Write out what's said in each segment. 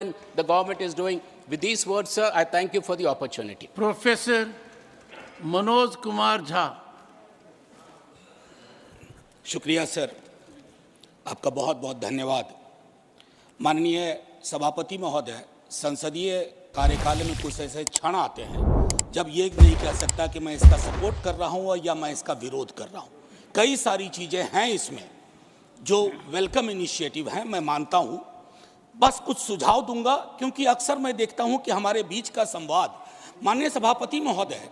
the government is doing. With these words, sir, I thank you for the opportunity. Professor Manoj Kumar Jha. शुक्रिया sir, आपका बहुत बहुत धन्यवाद। माननीय सभापति महोदय, संसदीय कार्यकाल में कुछ ऐसे क्षण आते हैं जब ये नहीं कह सकता कि मैं इसका सपोर्ट कर रहा हूँ या मैं इसका विरोध कर रहा हूँ। कई सारी चीज़ें हैं इसमें जो वेलकम इनिशिएटिव हैं, मैं मानता हूँ। बस कुछ सुझाव दूंगा क्योंकि अक्सर मैं देखता हूँ कि हमारे बीच का संवाद, माननीय सभापति महोदय,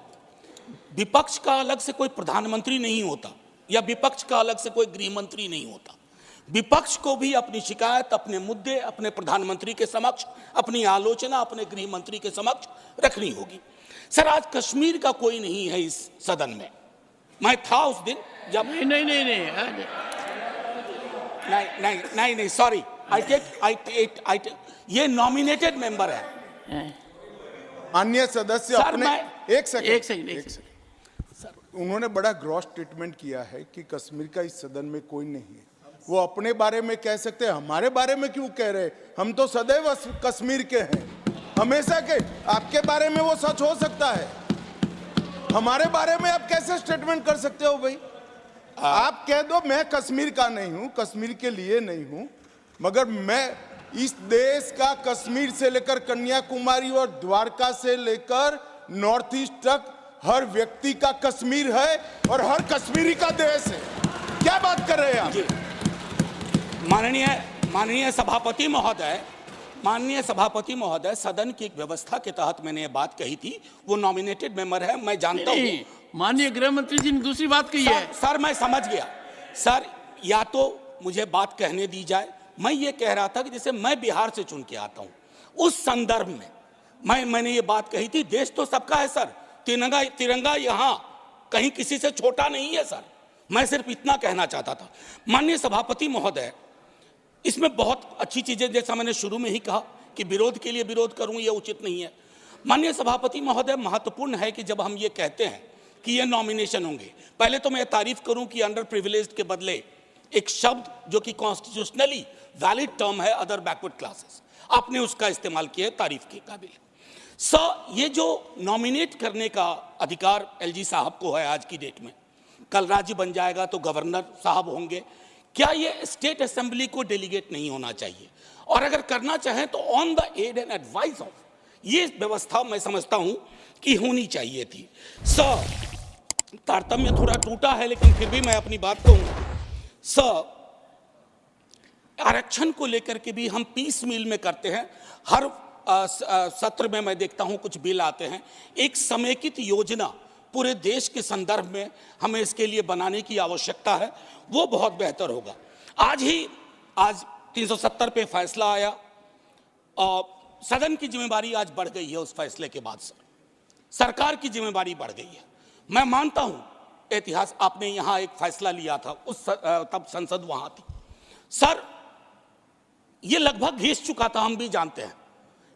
विपक्ष का अलग से कोई प्रधानमंत्री नहीं होता या विपक्ष का अलग से कोई गृह मंत्री नहीं होता। विपक्ष को भी अपनी शिकायत, अपने मुद्दे अपने प्रधानमंत्री के समक्ष, अपनी आलोचना अपने गृह मंत्री के समक्ष रखनी होगी। सर, आज कश्मीर का कोई नहीं है इस सदन में। मैं था उस दिन जब नहीं सॉरी, ये नॉमिनेटेड मेंबर है। माननीय सदस्य अपने एक सेकंड सर, उन्होंने बड़ा ग्रॉस स्टेटमेंट किया है कि कश्मीर का इस सदन में कोई नहीं है। वो अपने बारे में कह सकते हैं, हमारे बारे में क्यों कह रहे? हम तो सदैव कश्मीर के हैं, हमेशा के। आपके बारे में वो सच हो सकता है, हमारे बारे में आप कैसे स्टेटमेंट कर सकते हो भाई? आप कह दो मैं कश्मीर का नहीं हूं, कश्मीर के लिए नहीं हूं, मगर मैं इस देश का कश्मीर से लेकर कन्याकुमारी और द्वारका से लेकर नॉर्थ ईस्ट तक हर व्यक्ति का कश्मीर है और हर कश्मीरी का देश है। क्या बात कर रहे हैं आप? माननीय सभापति महोदय, सदन की एक व्यवस्था के तहत मैंने ये बात कही थी। वो नॉमिनेटेड मेंबर है, मैं जानता हूँ। माननीय गृह मंत्री जी ने दूसरी बात कही है। सर, मैं समझ गया। सर, या तो मुझे बात कहने दी जाए। मैं ये कह रहा था कि जैसे मैं बिहार से चुन के आता हूँ, उस संदर्भ में मैंने ये बात कही थी। देश तो सबका है सर, तिरंगा यहाँ कहीं किसी से छोटा नहीं है सर। मैं सिर्फ इतना कहना चाहता था। माननीय सभापति महोदय, इसमें बहुत अच्छी चीजें, जैसा मैंने शुरू में ही कहा कि विरोध के लिए विरोध करूं ये उचित नहीं है। माननीय सभापति महोदय, महत्वपूर्ण है कि जब हम ये कहते हैं कि ये नॉमिनेशन होंगे, पहले तो मैं तारीफ करूं कि अंडर प्रिविलेज्ड के बदले एक शब्द जो कि कॉन्स्टिट्यूशनली वैलिड टर्म है, अदर बैकवर्ड क्लासेस, आपने उसका इस्तेमाल किया, तारीफ के काबिल। ये जो नॉमिनेट करने का अधिकार एलजी साहब को है आज की डेट में, कल राज्य बन जाएगा तो गवर्नर साहब होंगे। क्या ये स्टेट असेंबली को डेलीगेट नहीं होना चाहिए? और अगर करना चाहें तो on the aid and advice of, ये व्यवस्था मैं समझता हूं कि होनी चाहिए थी। तारतम्य थोड़ा टूटा है, लेकिन फिर भी मैं अपनी बात कहूं। आरक्षण को लेकर के भी हम पीस मील में करते हैं। हर सत्र में मैं देखता हूं कुछ बिल आते हैं। एक समेकित योजना पूरे देश के संदर्भ में हमें इसके लिए बनाने की आवश्यकता है, वो बहुत बेहतर होगा। आज 370 पे फैसला आया और सदन की जिम्मेदारी आज बढ़ गई है। उस फैसले के बाद सरकार की जिम्मेदारी बढ़ गई है। मैं मानता हूं इतिहास, आपने यहां एक फैसला लिया था, तब संसद वहां थी सर, ये लगभग घिस चुका था, हम भी जानते हैं,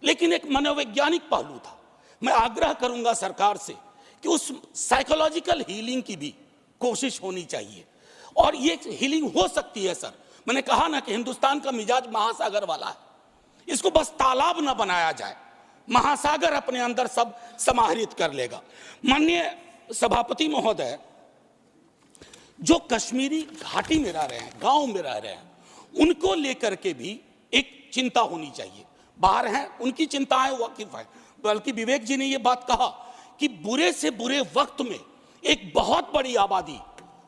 लेकिन एक मनोवैज्ञानिक पहलू था। मैं आग्रह करूंगा सरकार से कि उस साइकोलॉजिकल हीलिंग की भी कोशिश होनी चाहिए, और ये हीलिंग हो सकती है सर। मैंने कहा ना कि हिंदुस्तान का मिजाज महासागर वाला है, इसको बस तालाब ना बनाया जाए, महासागर अपने अंदर सब समाहित कर लेगा। माननीय सभापति महोदय, जो कश्मीरी घाटी में रह रहे हैं, गांव में रह रहे हैं, उनको लेकर के भी एक चिंता होनी चाहिए। बाहर हैं, उनकी चिंताएं वाकिफ है। बल्कि विवेक जी ने यह बात कहा कि बुरे से बुरे वक्त में एक बहुत बड़ी आबादी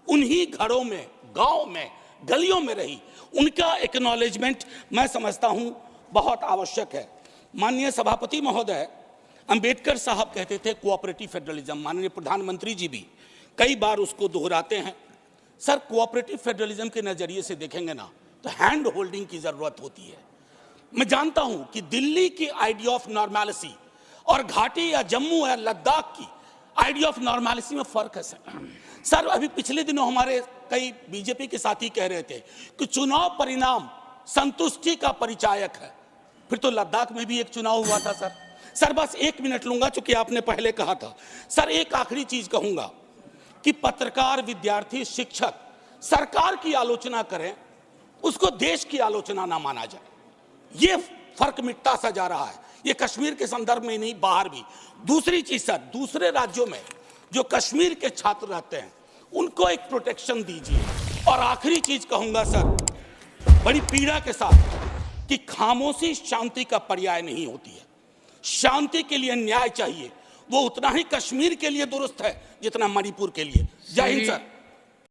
उन्हीं घरों में, गांव में, गलियों में रही, उनका एक्नॉलेजमेंट मैं समझता हूं बहुत आवश्यक है। माननीय सभापति महोदय, अंबेडकर साहब कहते थे कोऑपरेटिव फेडरलिज्म, माननीय प्रधानमंत्री जी भी कई बार उसको दोहराते हैं। सर, कोऑपरेटिव फेडरलिज्म के नजरिए से देखेंगे ना तो हैंड होल्डिंग की जरूरत होती है। मैं जानता हूं कि दिल्ली की आइडिया ऑफ नॉर्मैलिटी और घाटी या जम्मू या लद्दाख की आइडिया ऑफ नॉर्मैलिटी में फर्क है सर। अभी पिछले दिनों हमारे कई बीजेपी के साथी कह रहे थे कि चुनाव परिणाम संतुष्टि का परिचायक है। फिर तो लद्दाख में भी एक चुनाव हुआ था सर। बस 1 मिनट लूंगा, चूंकि आपने पहले कहा था सर। एक आखिरी चीज कहूंगा कि पत्रकार, विद्यार्थी, शिक्षक सरकार की आलोचना करें, उसको देश की आलोचना ना माना जाए। ये फर्क मिटता सा जा रहा है। ये कश्मीर के संदर्भ में नहीं, बाहर भी। दूसरी चीज सर, दूसरे राज्यों में जो कश्मीर के छात्र रहते हैं उनको एक प्रोटेक्शन दीजिए। और आखिरी चीज कहूंगा सर, बड़ी पीड़ा के साथ, कि खामोशी शांति का पर्याय नहीं होती है। शांति के लिए न्याय चाहिए, वो उतना ही कश्मीर के लिए दुरुस्त है जितना मणिपुर के लिए। जय हिंद सर।